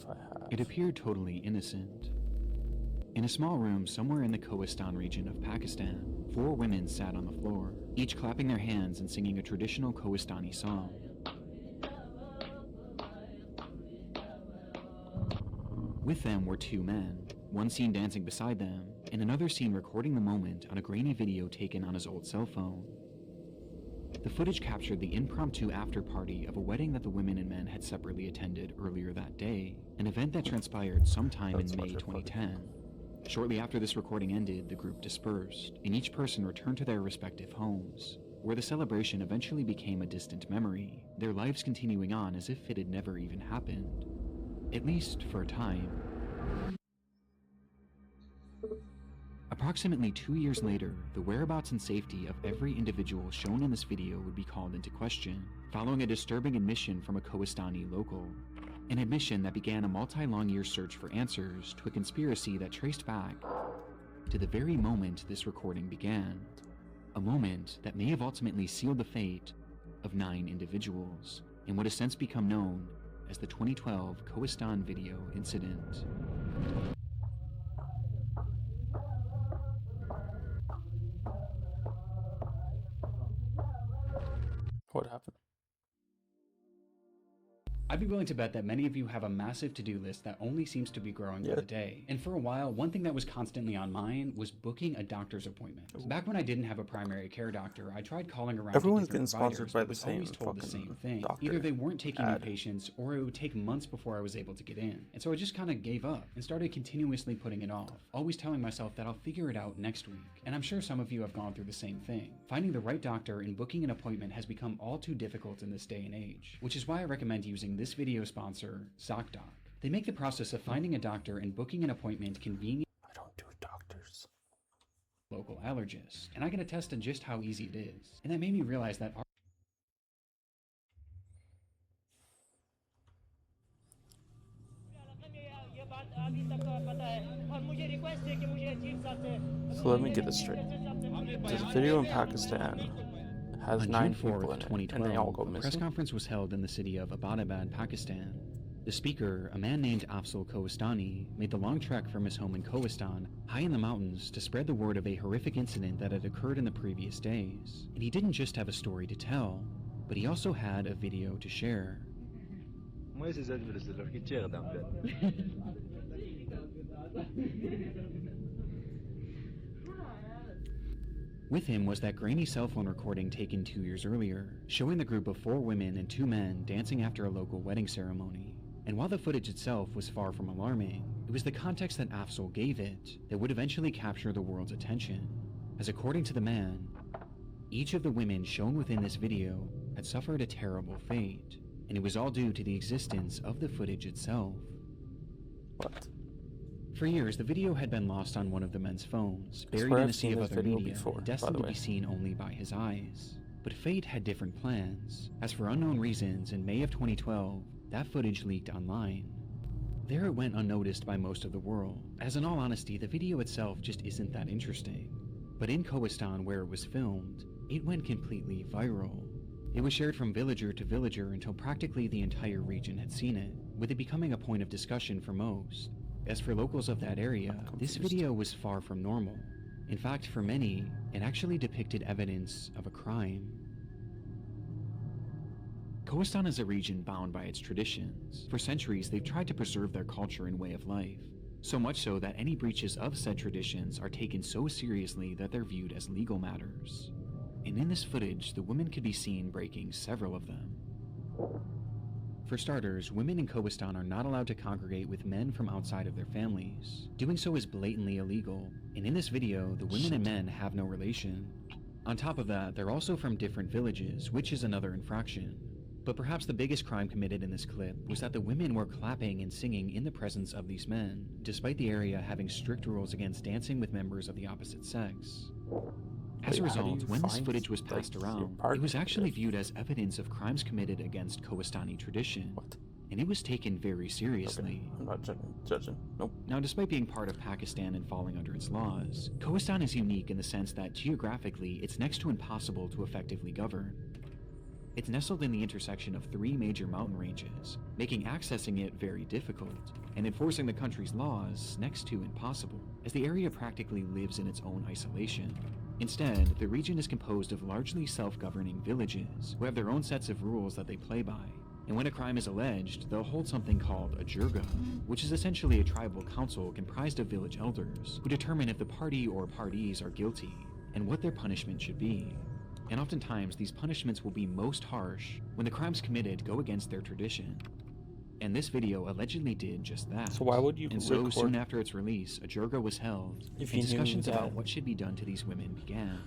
if I have. It appeared totally innocent. In a small room somewhere in the Kohistan region of Pakistan, 4 women sat on the floor, each clapping their hands and singing a traditional Kohistani song. With them were 2 men, one seen dancing beside them, and another seen recording the moment on a grainy video taken on his old cell phone. The footage captured the impromptu after-party of a wedding that the women and men had separately attended earlier that day, an event that transpired sometime in May 2010. Shortly after this recording ended, the group dispersed, and each person returned to their respective homes, where the celebration eventually became a distant memory, their lives continuing on as if it had never even happened. At least for a time. Approximately 2 years later, the whereabouts and safety of every individual shown in this video would be called into question, following a disturbing admission from a Kohistani local. An admission that began a multi-long-year search for answers to a conspiracy that traced back to the very moment this recording began. A moment that may have ultimately sealed the fate of 9 individuals, in what has since become known as the 2012 Kohistan video incident. What happened? I'd be willing to bet that many of you have a massive to-do list that only seems to be growing by the day. And for a while, one thing that was constantly on mine was booking a doctor's appointment. Back when I didn't have a primary care doctor, I tried calling around Everyone's to getting different sponsored providers, by but the was same always told the fucking same thing. doctor. Either they weren't taking new Ad. patients, or it would take months before I was able to get in. And so I just kind of gave up and started continuously putting it off, always telling myself that I'll figure it out next week. And I'm sure some of you have gone through the same thing. Finding the right doctor and booking an appointment has become all too difficult in this day and age, which is why I recommend using this video sponsor, ZocDoc. They make the process of finding a doctor and booking an appointment convenient. I don't do doctors. Local allergist, and I can attest to just how easy it is. And that made me realize that So let me get this straight. This video in Pakistan has on 9 June 4th, people in it, and they all go 2012, a press missing. conference was held in the city of Abbottabad, Pakistan. The speaker, a man named Afzal Kohistani, made the long trek from his home in Kohistan, high in the mountains, to spread the word of a horrific incident that had occurred in the previous days. And he didn't just have a story to tell, but he also had a video to share. With him was that grainy cell phone recording taken 2 years earlier, showing the group of 4 women and 2 men dancing after a local wedding ceremony. And while the footage itself was far from alarming, it was the context that Afzal gave it that would eventually capture the world's attention. As according to the man, each of the women shown within this video had suffered a terrible fate, and it was all due to the existence of the footage itself. What? For years, the video had been lost on one of the men's phones, buried where in I've a sea seen of this other video media, before, and by destined the to way. be seen only by his eyes. But fate had different plans, as for unknown reasons, in May of 2012, that footage leaked online. There it went unnoticed by most of the world, as in all honesty, the video itself just isn't that interesting. But in Kohistan, where it was filmed, it went completely viral. It was shared from villager to villager until practically the entire region had seen it, with it becoming a point of discussion for most. As for locals of that area, this video was far from normal. In fact, for many, it actually depicted evidence of a crime. Kohistan is a region bound by its traditions. For centuries, they've tried to preserve their culture and way of life, so much so that any breaches of said traditions are taken so seriously that they're viewed as legal matters. And in this footage, the women could be seen breaking several of them. For starters, women in Kohistan are not allowed to congregate with men from outside of their families. Doing so is blatantly illegal, and in this video, the women and men have no relation. On top of that, they're also from different villages, which is another infraction. But perhaps the biggest crime committed in this clip was that the women were clapping and singing in the presence of these men, despite the area having strict rules against dancing with members of the opposite sex. As a result, when this footage was passed around, it was actually viewed as evidence of crimes committed against Kohistani tradition, and it was taken very seriously. Okay. I'm not judging. Nope. Now, despite being part of Pakistan and falling under its laws, Kohistan is unique in the sense that geographically, it's next to impossible to effectively govern. It's nestled in the intersection of 3 major mountain ranges, making accessing it very difficult, and enforcing the country's laws next to impossible, as the area practically lives in its own isolation. Instead, the region is composed of largely self-governing villages who have their own sets of rules that they play by. And when a crime is alleged, they'll hold something called a jirga, which is essentially a tribal council comprised of village elders who determine if the party or parties are guilty and what their punishment should be. And oftentimes, these punishments will be most harsh when the crimes committed go against their tradition. And this video allegedly did just that. So why would you And so soon after its release, a jirga was held, and discussions about what should be done to these women began.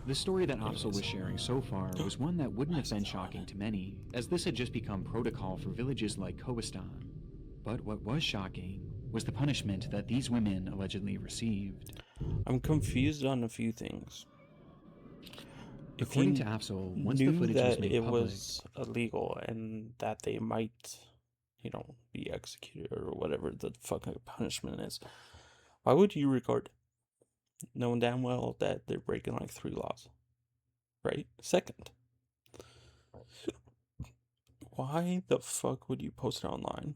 The story that Afzal was sharing so far was one that wouldn't have been shocking to many, as this had just become protocol for villages like Kohistan. But what was shocking was the punishment that these women allegedly received. I'm confused on a few things. According to Afzal, once the footage was made it public, was illegal and that they might, be executed or whatever the fucking punishment is, why would you record knowing damn well that they're breaking like 3 laws, right? Second, why the fuck would you post it online?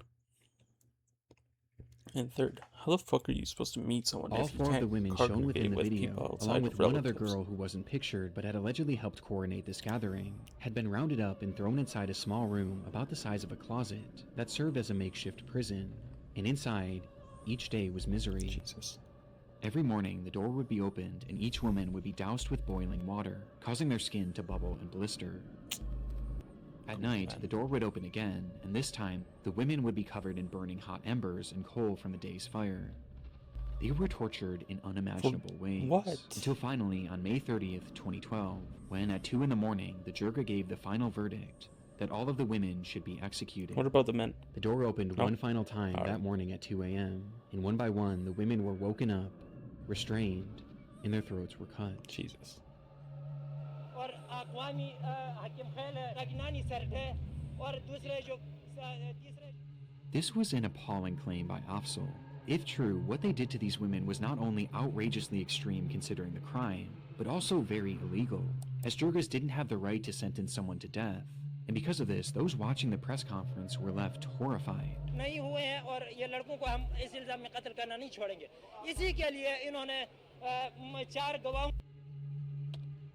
And third, how the fuck are you supposed to meet someone all if you 4 of can't the women shown within the video, along with one other relatives? girl who wasn't pictured but had allegedly helped coordinate this gathering, had been rounded up and thrown inside a small room about the size of a closet that served as a makeshift prison. And inside, each day was misery. Jesus. Every morning, the door would be opened and each woman would be doused with boiling water, causing their skin to bubble and blister. At night, the door would open again, and this time, the women would be covered in burning hot embers and coal from the day's fire. They were tortured in unimaginable ways. What? Until finally, on May 30th, 2012, when at 2 in the morning, the jirga gave the final verdict that all of the women should be executed. What about the men? The door opened one final time that morning at 2 a.m., and one by one, the women were woken up, restrained, and their throats were cut. Jesus. This was an appalling claim by Afzal. If true, what they did to these women was not only outrageously extreme considering the crime, but also very illegal, as jirgas didn't have the right to sentence someone to death. And because of this, those watching the press conference were left horrified.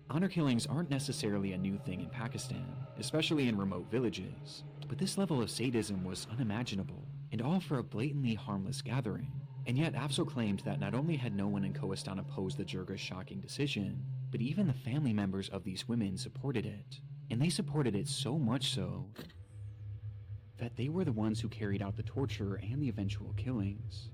Honor killings aren't necessarily a new thing in Pakistan, especially in remote villages, but this level of sadism was unimaginable, and all for a blatantly harmless gathering. And yet Afzal claimed that not only had no one in Kohistan opposed the jirga's shocking decision, but even the family members of these women supported it. And they supported it so much so that they were the ones who carried out the torture and the eventual killings.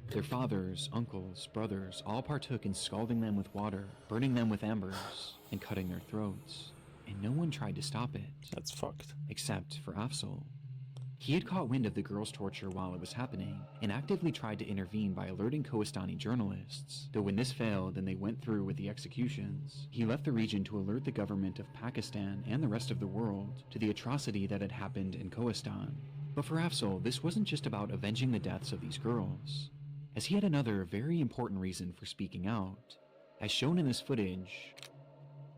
Their fathers, uncles, brothers all partook in scalding them with water, burning them with embers, and cutting their throats. And no one tried to stop it. That's fucked. Except for Afzal. He had caught wind of the girls' torture while it was happening, and actively tried to intervene by alerting Kohistani journalists. Though when this failed and they went through with the executions, he left the region to alert the government of Pakistan and the rest of the world to the atrocity that had happened in Kohistan. But for Afzal, this wasn't just about avenging the deaths of these girls, as he had another very important reason for speaking out. As shown in this footage,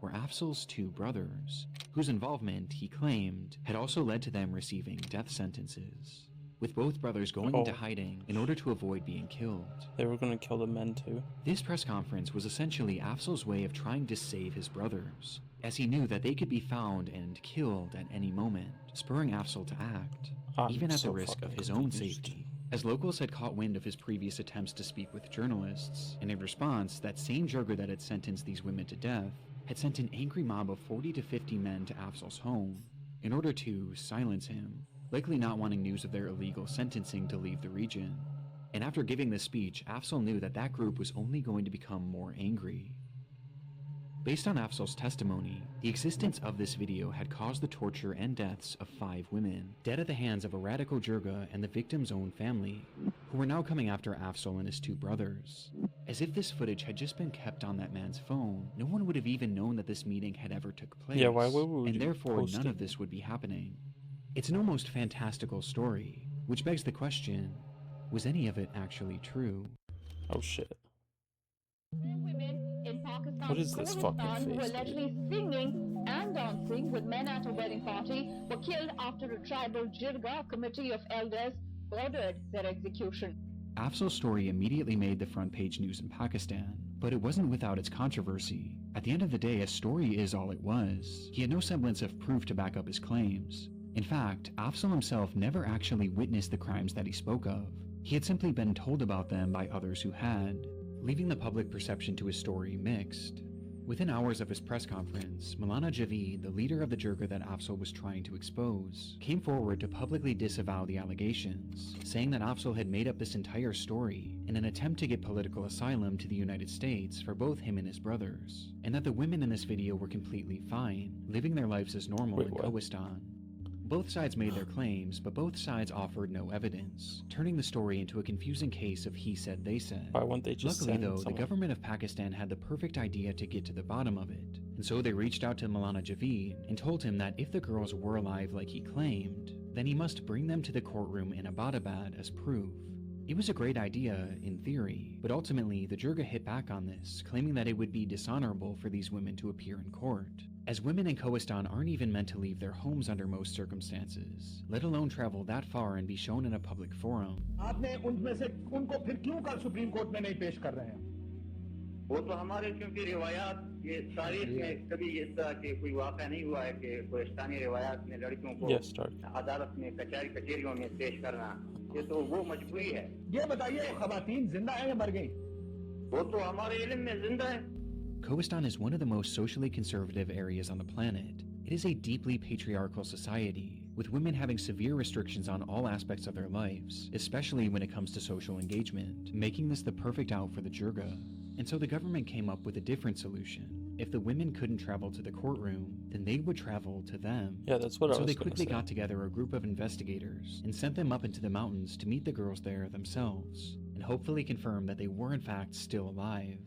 were Afzal's 2 brothers, whose involvement, he claimed, had also led to them receiving death sentences, with both brothers going into hiding in order to avoid being killed. They were going to kill the men too. This press conference was essentially Afzal's way of trying to save his brothers, as he knew that they could be found and killed at any moment, spurring Afzal to act, even at the risk of his own safety. As locals had caught wind of his previous attempts to speak with journalists, and in response, that same jirga that had sentenced these women to death had sent an angry mob of 40 to 50 men to Afzal's home in order to silence him, likely not wanting news of their illegal sentencing to leave the region. And after giving this speech, Afzal knew that that group was only going to become more angry. Based on Afzal's testimony, the existence of this video had caused the torture and deaths of 5 women, dead at the hands of a radical jirga and the victim's own family, who were now coming after Afzal and his 2 brothers. As if this footage had just been kept on that man's phone, no one would have even known that this meeting had ever took place, Yeah, why would and you therefore post none it? of this would be happening. It's an almost fantastical story, which begs the question, was any of it actually true? Oh shit. Women in Pakistan What is this fucking face, who dude? allegedly singing and dancing dancing with men at a wedding party were killed after a tribal jirga committee of elders ordered their execution. Afzal's story immediately made the front page news in Pakistan, but it wasn't without its controversy. At the end of the day, a story is all it was. He had no semblance of proof to back up his claims. In fact, Afzal himself never actually witnessed the crimes that he spoke of. He had simply been told about them by others who had, leaving the public perception to his story mixed. Within hours of his press conference, Maulana Javeed, the leader of the jirga that Afzal was trying to expose, came forward to publicly disavow the allegations, saying that Afzal had made up this entire story in an attempt to get political asylum to the United States for both him and his brothers, and that the women in this video were completely fine, living their lives as normal in Kohistan. Both sides made their claims, but both sides offered no evidence, turning the story into a confusing case of he said, they said. Why wouldn't they just Luckily, though, someone? the government of Pakistan had the perfect idea to get to the bottom of it, and so they reached out to Maulana Javeed and told him that if the girls were alive like he claimed, then he must bring them to the courtroom in Abbottabad as proof. It was a great idea, in theory, but ultimately the jirga hit back on this, claiming that it would be dishonorable for these women to appear in court, as women in Kohistan aren't even meant to leave their homes under most circumstances, let alone travel that far and be shown in a public forum. आपने उनमें से उनको फिर क्यों कल supreme court में नहीं पेश कर रहे हैं? वो तो हमारे क्योंकि रिवायात ये तारीख में कभी इस तरह के कोई वाक़या नहीं हुआ है कि कोहिस्तानी रिवायात में लड़कियों को अदालत में कचहरियों में पेश करना, ये तो वो मजबूरी है। ये बताइए वो खवातीन जिंदा हैं या मर गई? वो तो हमारे इल्म में जिंदा है। Kohistan is one of the most socially conservative areas on the planet. It is a deeply patriarchal society, with women having severe restrictions on all aspects of their lives, especially when it comes to social engagement, making this the perfect out for the jirga. And so the government came up with a different solution. If the women couldn't travel to the courtroom, then they would travel to them. Yeah, that's what I was So gonna they quickly say. got together a group of investigators and sent them up into the mountains to meet the girls there themselves, and hopefully confirm that they were in fact still alive.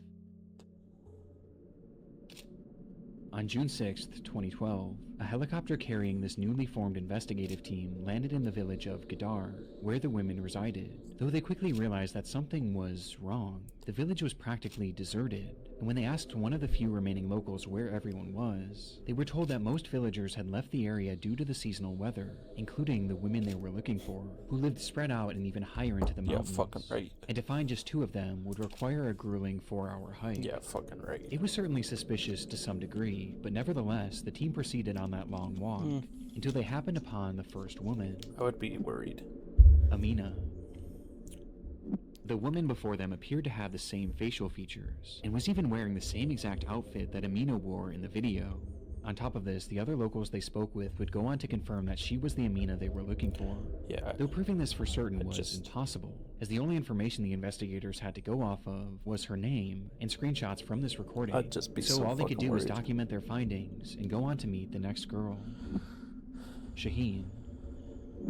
On June 6th, 2012, a helicopter carrying this newly formed investigative team landed in the village of Gadar, where the women resided. Though they quickly realized that something was wrong, the village was practically deserted, and when they asked one of the few remaining locals where everyone was, they were told that most villagers had left the area due to the seasonal weather, including the women they were looking for, who lived spread out and even higher into the mountains. Yeah, fucking right. And to find just 2 of them would require a grueling 4-hour hike. Yeah, fucking right. It was certainly suspicious to some degree, but nevertheless, the team proceeded on that long walk until they happened upon the first woman, I would be worried. Amina. The woman before them appeared to have the same facial features, and was even wearing the same exact outfit that Amina wore in the video. On top of this, the other locals they spoke with would go on to confirm that she was the Amina they were looking for. Yeah. Though proving this for certain was impossible, as the only information the investigators had to go off of was her name and screenshots from this recording. I'd just be so all they could fucking do was worried. document their findings and go on to meet the next girl, Shaheen.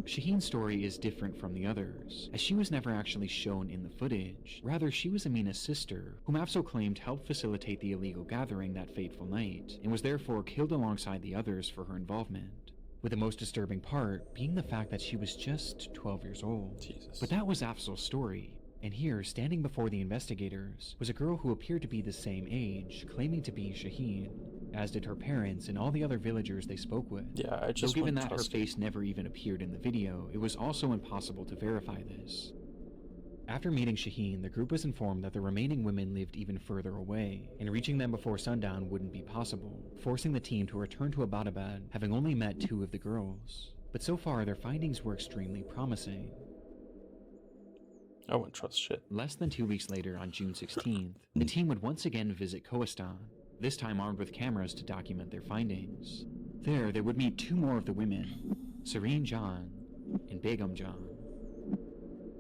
Shaheen's story is different from the others, as she was never actually shown in the footage. Rather, she was Amina's sister, whom Afzal claimed helped facilitate the illegal gathering that fateful night, and was therefore killed alongside the others for her involvement. With the most disturbing part being the fact that she was just 12 years old. Jesus. But that was Afzal's story, and here, standing before the investigators, was a girl who appeared to be the same age, claiming to be Shaheen, as did her parents and all the other villagers they spoke with. Yeah, I Though just given wouldn't that her trust face never even appeared in the video, it was also impossible to verify this. After meeting Shaheen, the group was informed that the remaining women lived even further away, and reaching them before sundown wouldn't be possible, forcing the team to return to Abbottabad, having only met 2 of the girls. But so far, their findings were extremely promising. I wouldn't trust shit. Less than 2 weeks later, on June 16th, the team would once again visit Kohistan, this time armed with cameras to document their findings. There, they would meet 2 more of the women, Serene John and Begum John.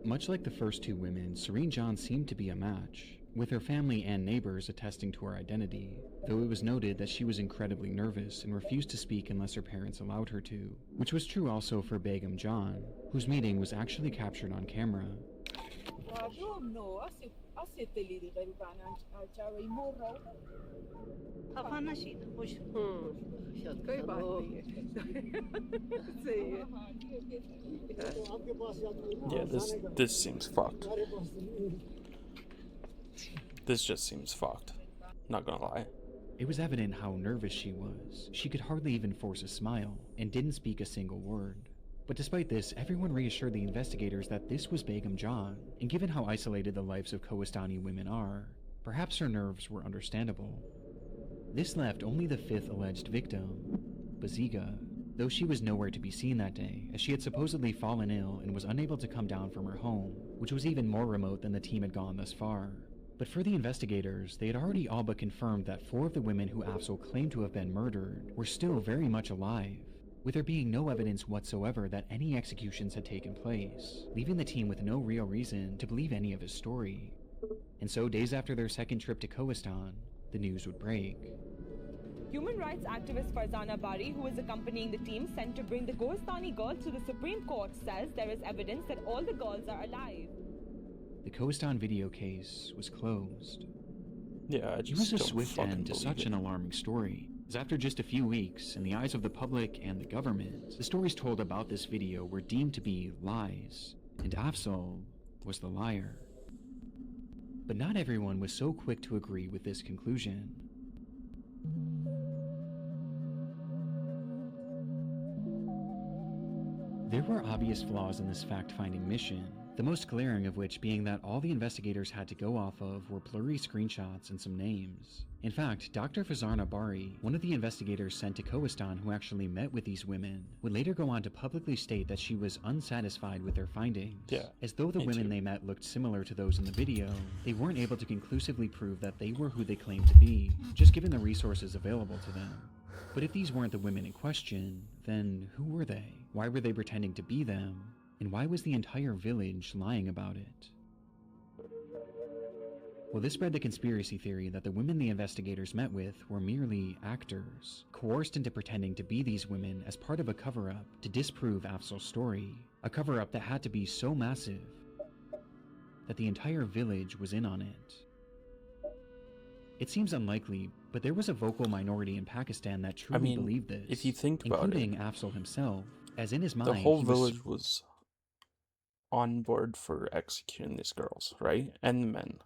Much like the first 2 women, Serene John seemed to be a match, with her family and neighbors attesting to her identity, though it was noted that she was incredibly nervous and refused to speak unless her parents allowed her to, which was true also for Begum John, whose meeting was actually captured on camera. Yeah, this seems fucked. This just seems fucked. Not gonna lie. It was evident how nervous she was. She could hardly even force a smile, and didn't speak a single word. But despite this, everyone reassured the investigators that this was Begum John, and given how isolated the lives of Kohistani women are, perhaps her nerves were understandable. This left only the fifth alleged victim, Baziga, though she was nowhere to be seen that day, as she had supposedly fallen ill and was unable to come down from her home, which was even more remote than the team had gone thus far. But for the investigators, they had already all but confirmed that 4 of the women who Afzal claimed to have been murdered were still very much alive, with there being no evidence whatsoever that any executions had taken place, leaving the team with no real reason to believe any of his story. And so, days after their second trip to Kohistan, the news would break. Human rights activist Farzana Bari, who was accompanying the team sent to bring the Kohistani girls to the Supreme Court, says there is evidence that all the girls are alive. The Kohistan video case was closed. Yeah, It was a swift end to such an alarming story, as after just a few weeks, in the eyes of the public and the government, the stories told about this video were deemed to be lies, and Afzal was the liar. But not everyone was so quick to agree with this conclusion. There were obvious flaws in this fact-finding mission, the most glaring of which being that all the investigators had to go off of were blurry screenshots and some names. In fact, Dr. Farzana Bari, one of the investigators sent to Kohistan who actually met with these women, would later go on to publicly state that she was unsatisfied with their findings. As though the women they met looked similar to those in the video, they weren't able to conclusively prove that they were who they claimed to be, just given the resources available to them. But if these weren't the women in question, then who were they? Why were they pretending to be them? And why was the entire village lying about it? Well, this spread the conspiracy theory that the women the investigators met with were merely actors, coerced into pretending to be these women as part of a cover-up to disprove Afzal's story, a cover-up that had to be so massive that the entire village was in on it. It seems unlikely, but there was a vocal minority in Pakistan that truly believed this, if you think about including Afzal himself, as in his mind, the whole village was on board for executing these girls, right? And the men.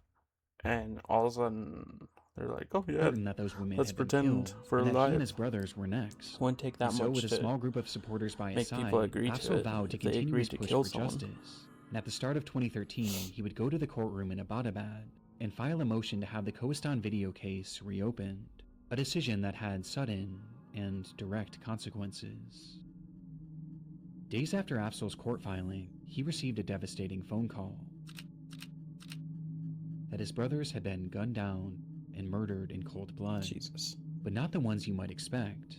And all of a sudden, they're like, oh yeah, that those women let's had been pretend killed, we're and that alive. he and his brothers were next. Wouldn't take that So much with a small group of supporters by his side, Afzal vowed to continue his push for justice. And at the start of 2013, he would go to the courtroom in Abbottabad and file a motion to have the Kohistan video case reopened, a decision that had sudden and direct consequences. Days after Afzal's court filing, he received a devastating phone call that his brothers had been gunned down and murdered in cold blood. Jesus. But not the ones you might expect.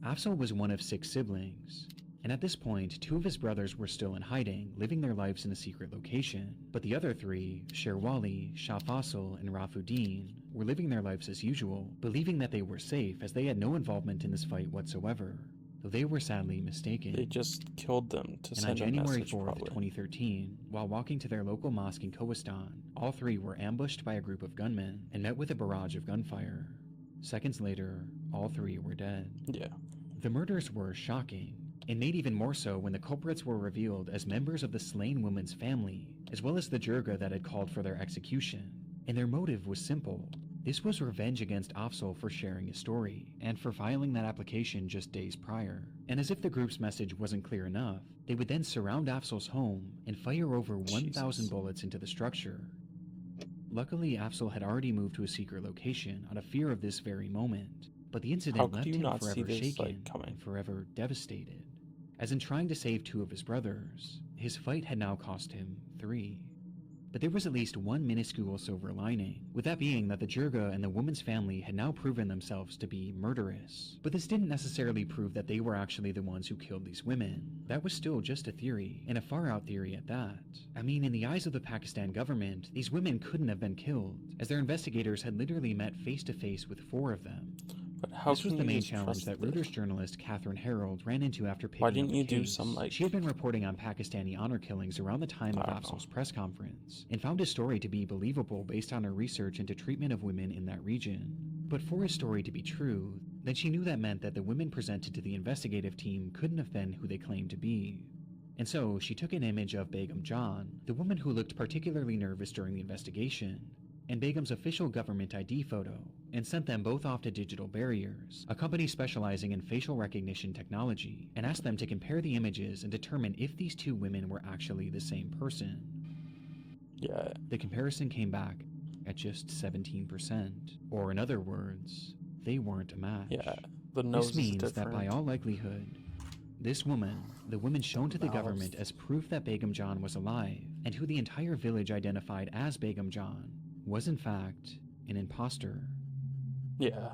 Afzal was one of 6 siblings, and at this point, 2 of his brothers were still in hiding, living their lives in a secret location. But the other 3, Sherwali, Shah Faisal, and Rafuddin, were living their lives as usual, believing that they were safe as they had no involvement in this fight whatsoever. Though they were sadly mistaken. They just killed them to send a message. And on January 4th, probably. 2013, while walking to their local mosque in Kohistan, all 3 were ambushed by a group of gunmen and met with a barrage of gunfire. Seconds later, all 3 were dead. Yeah. The murders were shocking, and made even more so when the culprits were revealed as members of the slain woman's family, as well as the jirga that had called for their execution. And their motive was simple. This was revenge against Afzal for sharing his story, and for filing that application just days prior. And as if the group's message wasn't clear enough, they would then surround Afzal's home and fire over 1,000 bullets into the structure. Luckily, Afzal had already moved to a secret location out of fear of this very moment, but the incident left him forever shaken and forever devastated. As in trying to save 2 of his brothers, his fight had now cost him 3. But there was at least one minuscule silver lining, with that being that the jirga and the woman's family had now proven themselves to be murderous. But this didn't necessarily prove that they were actually the ones who killed these women. That was still just a theory, and a far-out theory at that. I mean, in the eyes of the Pakistan government, these women couldn't have been killed, as their investigators had literally met face-to-face with 4 of them. But how this was the main challenge that Reuters journalist Catherine Harold ran into after picking Why didn't up you the do case. some, like... She had been reporting on Pakistani honor killings around the time of Afzal's press conference, and found his story to be believable based on her research into treatment of women in that region. But for his story to be true, then she knew that meant that the women presented to the investigative team couldn't have been who they claimed to be. And so, she took an image of Begum John, the woman who looked particularly nervous during the investigation, and Begum's official government ID photo and sent them both off to Digital Barriers, a company specializing in facial recognition technology, and asked them to compare the images and determine if these two women were actually the same person. Yeah. The comparison came back at just 17%, or in other words, they weren't a match. Yeah, the nose this means is that by all likelihood, this woman, the woman shown to the government as proof that Begum John was alive, and who the entire village identified as Begum John, was in fact an imposter. Yeah.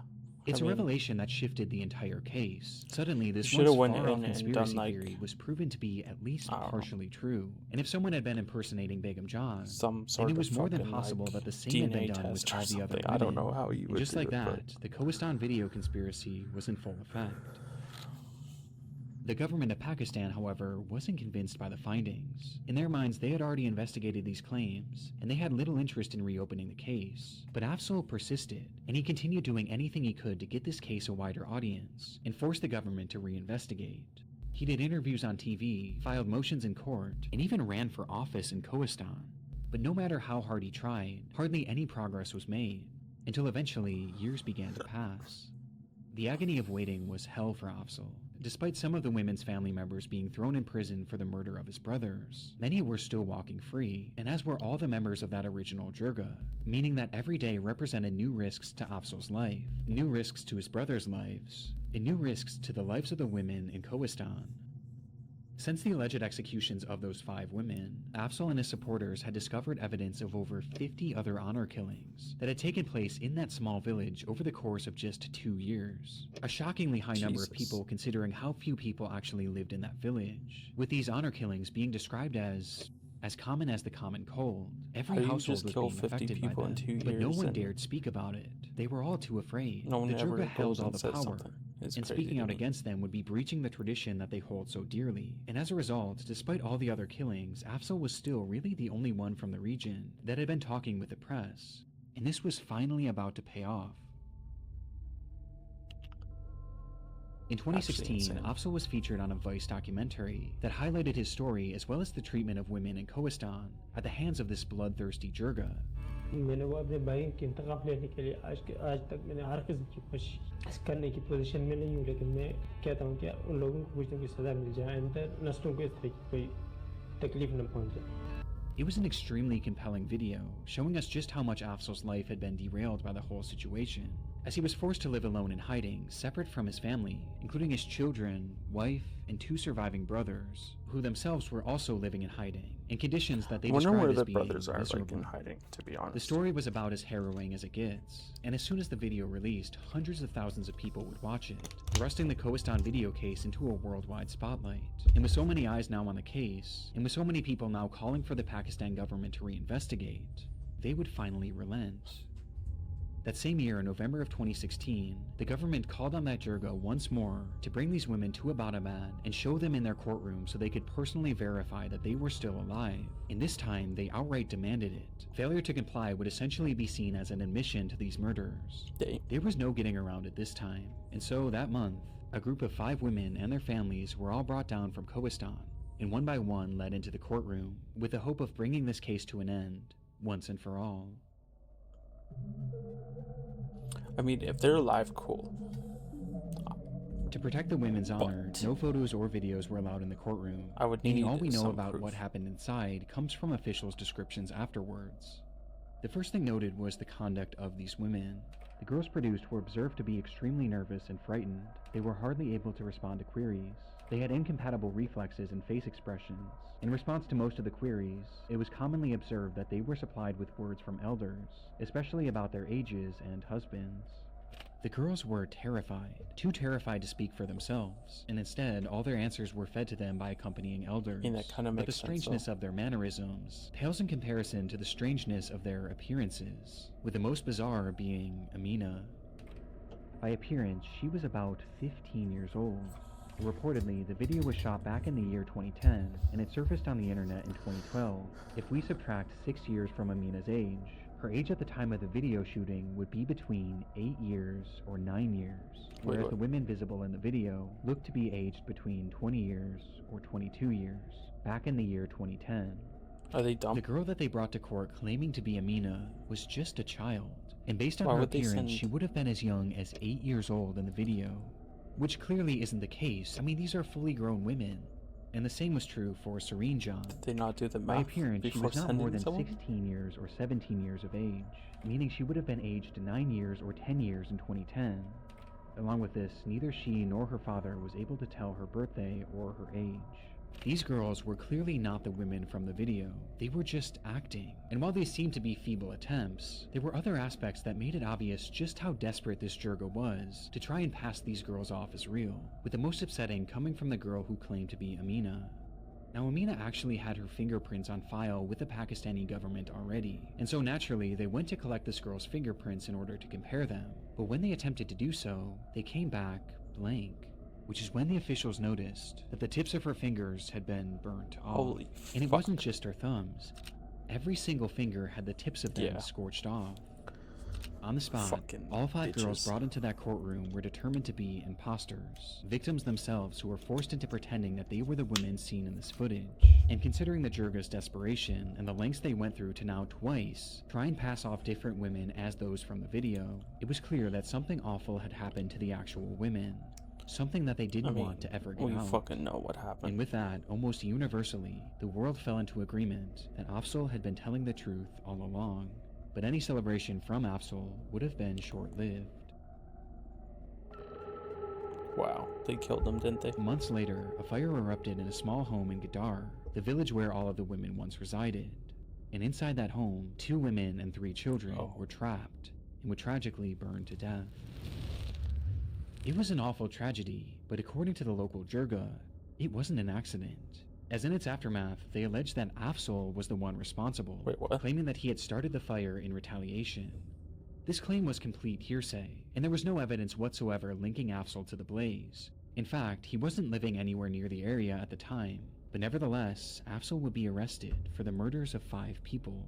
It's a revelation that shifted the entire case. Suddenly, this once far-off conspiracy theory was proven to be at least partially true. And if someone had been impersonating Begum John, then it was more than possible that the same had been done with all the other women. I don't know how you would just like that, the Kohistan video conspiracy was in full effect. The government of Pakistan, however, wasn't convinced by the findings. In their minds, they had already investigated these claims, and they had little interest in reopening the case. But Afzal persisted, and he continued doing anything he could to get this case a wider audience, and force the government to reinvestigate. He did interviews on TV, filed motions in court, and even ran for office in Kohistan. But no matter how hard he tried, hardly any progress was made, until eventually years began to pass. The agony of waiting was hell for Afzal. Despite some of the women's family members being thrown in prison for the murder of his brothers, many were still walking free, and as were all the members of that original jirga, meaning that every day represented new risks to Afzal's life, new risks to his brothers' lives, and new risks to the lives of the women in Kohistan. Since the alleged executions of those 5 women, Afzal and his supporters had discovered evidence of over 50 other honor killings that had taken place in that small village over the course of just 2 years. A shockingly high number of people considering how few people actually lived in that village, with these honor killings being described as common as the common cold. Every household was being affected by them, but no one dared speak about it. They were all too afraid. No one the ever jirga held all goes the and says power. something. And speaking out against them would be breaching the tradition that they hold so dearly. And as a result, despite all the other killings, Afzal was still really the only one from the region that had been talking with the press. And this was finally about to pay off. In 2016, Afzal was featured on a Vice documentary that highlighted his story as well as the treatment of women in Kohistan at the hands of this bloodthirsty jirga. मैंने वो अपने भाई की इंतकाम लेने के लिए आज तक मैंने हर किस्म की कोशिश करने की पोजीशन में नहीं हूँ, लेकिन मैं कहता हूँ कि उन लोगों को कुछ न कुछ सज़ा मिल जाए, अंदर नस्लों को इस तरह की कोई तकलीफ न पहुँचे. It was an extremely compelling video, showing us just how much Afzal's life had been derailed by the whole situation, as he was forced to live alone in hiding, separate from his family, including his children, wife, and 2 surviving brothers, who themselves were also living in hiding, in conditions that they described as being miserable. In hiding, to be honest. The story was about as harrowing as it gets, and as soon as the video released, hundreds of thousands of people would watch it, thrusting the Kohistan video case into a worldwide spotlight. And with so many eyes now on the case, and with so many people now calling for the Pakistan government to reinvestigate, they would finally relent. That same year, in November of 2016, the government called on that jirga once more to bring these women to Abbottabad and show them in their courtroom so they could personally verify that they were still alive. And this time, they outright demanded it. Failure to comply would essentially be seen as an admission to these murders. There was no getting around it this time, and so that month, a group of 5 women and their families were all brought down from Kohistan, and one by one led into the courtroom, with the hope of bringing this case to an end, once and for all. I mean, if they're alive, cool. To protect the women's honor, no photos or videos were allowed in the courtroom. I would need all we know about proof. what happened inside comes from officials' descriptions afterwards. The first thing noted was the conduct of these women. The girls produced were observed to be extremely nervous and frightened. They were hardly able to respond to queries. They had incompatible reflexes and face expressions. In response to most of the queries, it was commonly observed that they were supplied with words from elders, especially about their ages and husbands. The girls were terrified, too terrified to speak for themselves, and instead all their answers were fed to them by accompanying elders. That kind of but the makes strangeness sense, of their mannerisms pales in comparison to the strangeness of their appearances, with the most bizarre being Amina. By appearance, she was about 15 years old. Reportedly, the video was shot back in the year 2010, and it surfaced on the internet in 2012. If we subtract 6 years from Amina's age, her age at the time of the video shooting would be between 8 years or 9 years, whereas the women visible in the video looked to be aged between 20 years or 22 years, back in the year 2010. Are they dumb? The girl that they brought to court claiming to be Amina was just a child, and based on Why her would they appearance, send- she would have been as young as 8 years old in the video, which clearly isn't the case. I mean, these are fully grown women. And the same was true for Serene John. Did they not do the By math appearance, she before was not more sending than someone? 16 years or 17 years of age, meaning she would have been aged 9 years or 10 years in 2010. Along with this, neither she nor her father was able to tell her birthday or her age. These girls were clearly not the women from the video. They were just acting. And while they seemed to be feeble attempts, there were other aspects that made it obvious just how desperate this Jirga was to try and pass these girls off as real, with the most upsetting coming from the girl who claimed to be Amina. Now, Amina actually had her fingerprints on file with the Pakistani government already, and so naturally they went to collect this girl's fingerprints in order to compare them. But when they attempted to do so, they came back blank, which is when the officials noticed that the tips of her fingers had been burnt off. Holy and it fuck. wasn't just her thumbs. Every single finger had the tips of them scorched off. On the spot, Fucking all 5 girls bitches. brought into that courtroom were determined to be imposters, victims themselves who were forced into pretending that they were the women seen in this footage. And considering the Jirga's desperation and the lengths they went through to now twice try and pass off different women as those from the video, it was clear that something awful had happened to the actual women. Something that they didn't want to ever get we out. fucking know what happened. And with that, almost universally, the world fell into agreement that Afzal had been telling the truth all along. But any celebration from Afzal would have been short-lived. Wow, they killed him, didn't they? Months later, a fire erupted in a small home in Gadar, the village where all of the women once resided. And inside that home, 2 women and 3 children were trapped and would tragically burn to death. It was an awful tragedy, but according to the local Jirga, it wasn't an accident. As in its aftermath, they alleged that Afzal was the one responsible, claiming that he had started the fire in retaliation. This claim was complete hearsay, and there was no evidence whatsoever linking Afzal to the blaze. In fact, he wasn't living anywhere near the area at the time, but nevertheless, Afzal would be arrested for the murders of 5 people.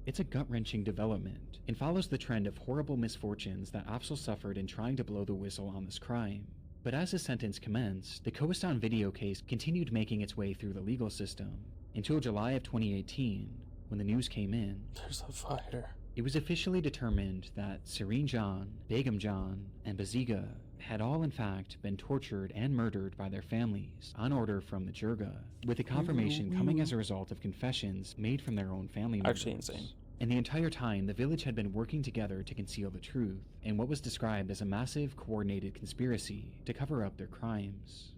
It's a gut-wrenching development, and follows the trend of horrible misfortunes that Afzal suffered in trying to blow the whistle on this crime. But as his sentence commenced, the Kohistan video case continued making its way through the legal system, until July of 2018, when the news came in. There's a fire. It was officially determined that Serene John, Begum John, and Baziga had all in fact been tortured and murdered by their families on order from the Jirga, with the confirmation coming as a result of confessions made from their own family members. Actually insane. And the entire time, the village had been working together to conceal the truth in what was described as a massive, coordinated conspiracy to cover up their crimes.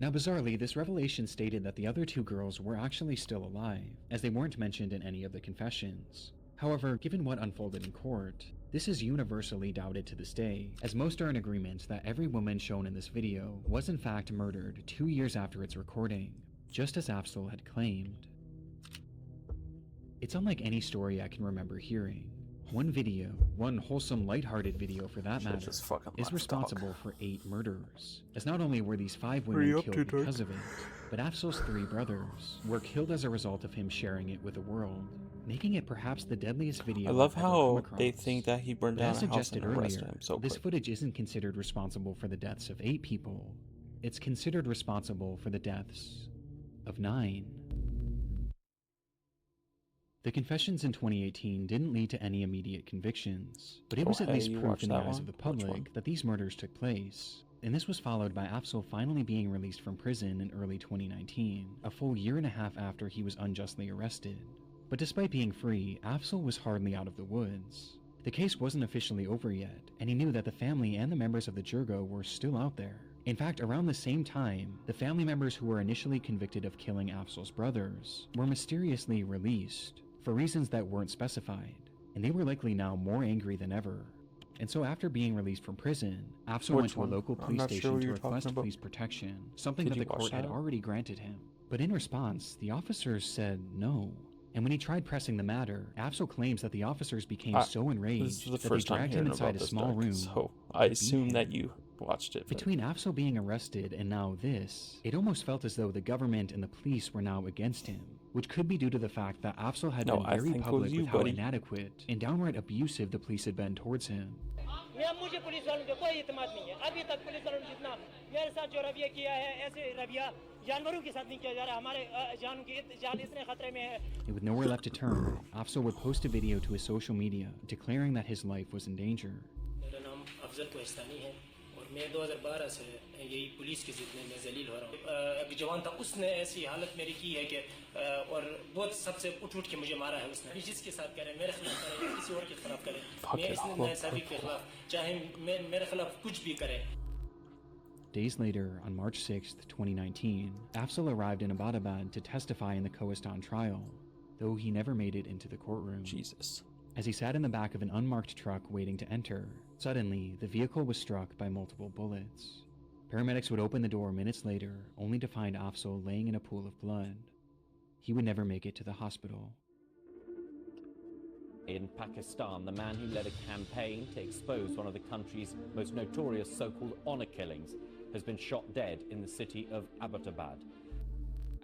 Now, bizarrely, this revelation stated that the other 2 girls were actually still alive, as they weren't mentioned in any of the confessions. However, given what unfolded in court, this is universally doubted to this day, as most are in agreement that every woman shown in this video was in fact murdered 2 years after its recording, just as Afzal had claimed. It's unlike any story I can remember hearing. One video, one wholesome, lighthearted video for that matter, is responsible for 8 murders, as not only were these 5 women killed because of it, but Afzal's 3 brothers were killed as a result of him sharing it with the world, making it perhaps the deadliest video I love I've ever how come across. they think that he burned But down as a house suggested and arrested earlier, him so this quick. footage isn't considered responsible for the deaths of 8 people. It's considered responsible for the deaths of 9. The confessions in 2018 didn't lead to any immediate convictions, but it was at least proof in the eyes of the public that these murders took place. And this was followed by Afzal finally being released from prison in early 2019, a full 1.5 years after he was unjustly arrested. But despite being free, Afzal was hardly out of the woods. The case wasn't officially over yet, and he knew that the family and the members of the Jirga were still out there. In fact, around the same time, the family members who were initially convicted of killing Afzal's brothers were mysteriously released, for reasons that weren't specified, and they were likely now more angry than ever. And so after being released from prison, Afzal went to a local police station to request police protection, something that the court had already granted him. But in response, the officers said no. And when he tried pressing the matter, Afzal claims that the officers became so enraged that they dragged him inside a small room. So I assume that you watched it. Between Afzal being arrested and now this, it almost felt as though the government and the police were now against him, which could be due to the fact that Afzal had been very public with how inadequate and downright abusive the police had been towards him. And with nowhere left to turn, Afzal would post a video to his social media declaring that his life was in danger. मैं 2012 से यही police की जिद में मैं जलील हो रहा हूँ एक जवान था उसने ऐसी हालत मेरी की है कि और बहुत सबसे उठ के मुझे मारा है उसने जिसके साथ करे मेरे खिलाफ करे किसी और के खिलाफ करे मैं इसने सभी के खिलाफ चाहे मेरे खिलाफ कुछ भी करे. Days later, on March 6th, 2019, Afzal arrived in Abbottabad to testify in the Kohistan trial, though he never made it into the courtroom. Jesus. As he sat in the back of an unmarked truck waiting to enter, suddenly, the vehicle was struck by multiple bullets. Paramedics would open the door minutes later, only to find Afzal laying in a pool of blood. He would never make it to the hospital. In Pakistan, the man who led a campaign to expose one of the country's most notorious so-called honor killings has been shot dead in the city of Abbottabad.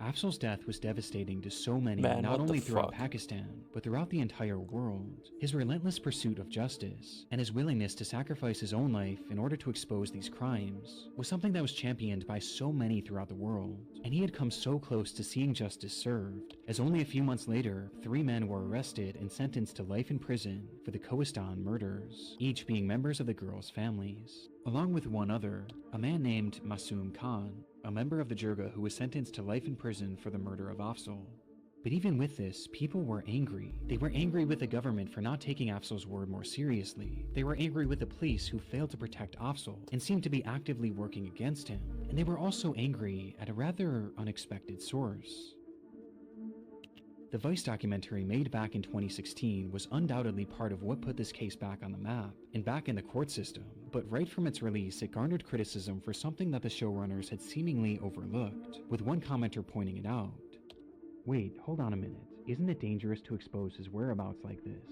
Afzal's death was devastating to so many, not only throughout Pakistan, but throughout the entire world. His relentless pursuit of justice, and his willingness to sacrifice his own life in order to expose these crimes, was something that was championed by so many throughout the world. And he had come so close to seeing justice served, as only a few months later, 3 men were arrested and sentenced to life in prison for the Kohistan murders, each being members of the girls' families. Along with one other, a man named Masoom Khan, a member of the Jirga who was sentenced to life in prison for the murder of Afzal. But even with this, people were angry. They were angry with the government for not taking Afzal's word more seriously. They were angry with the police who failed to protect Afzal and seemed to be actively working against him. And they were also angry at a rather unexpected source. The Vice documentary made back in 2016 was undoubtedly part of what put this case back on the map and back in the court system, but right from its release it garnered criticism for something that the showrunners had seemingly overlooked, with one commenter pointing it out. Wait, hold on a minute. Isn't it dangerous to expose his whereabouts like this?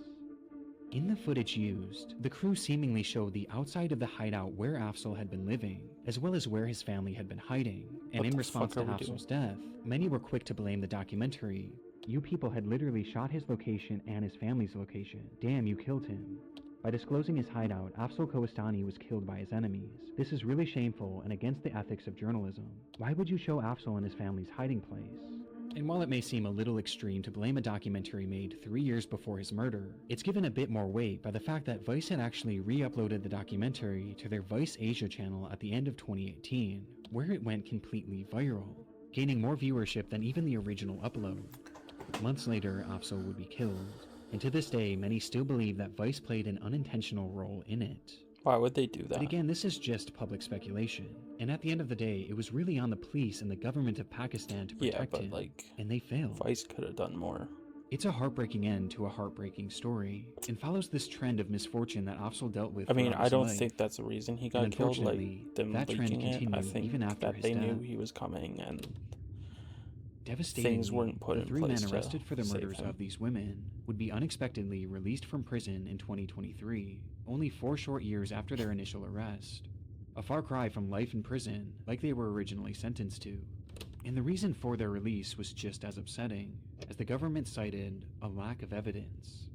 In the footage used, the crew seemingly showed the outside of the hideout where Afzal had been living, as well as where his family had been hiding, and in response to Afzal's death, many were quick to blame the documentary. You people had literally shot his location and his family's location. Damn, you killed him. By disclosing his hideout, Afzal Kohistani was killed by his enemies. This is really shameful and against the ethics of journalism. Why would you show Afzal and his family's hiding place? And while it may seem a little extreme to blame a documentary made 3 years before his murder, it's given a bit more weight by the fact that Vice had actually re-uploaded the documentary to their Vice Asia channel at the end of 2018, where it went completely viral, gaining more viewership than even the original upload. Months later, Afzal would be killed, and to this day, many still believe that Vice played an unintentional role in it. Why would they do that? But again, this is just public speculation, and at the end of the day, it was really on the police and the government of Pakistan to protect him, and they failed. Vice could have done more. It's a heartbreaking end to a heartbreaking story, and follows this trend of misfortune that Afzal dealt with. I mean, I don't think that's the reason he got killed. Like them that trend continued I think even after that his they death. knew he was coming, and devastatingly, things weren't put the in 3 place men arrested for the to murders save him. of these women would be unexpectedly released from prison in 2023, only 4 short years after their initial arrest. A far cry from life in prison, like they were originally sentenced to. And the reason for their release was just as upsetting, as the government cited a lack of evidence.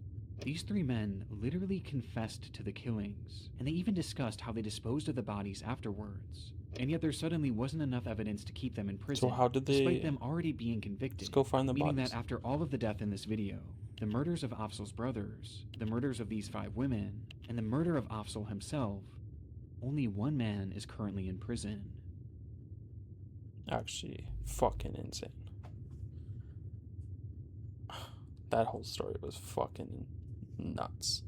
These 3 men literally confessed to the killings, and they even discussed how they disposed of the bodies afterwards. And yet there suddenly wasn't enough evidence to keep them in prison, So how did they... despite them already being convicted. Let's go find the meaning bodies. that after all of the death in this video, the murders of Afzal's brothers, the murders of these 5 women, and the murder of Afzal himself, only 1 man is currently in prison. Actually, fucking insane. That whole story was fucking nuts.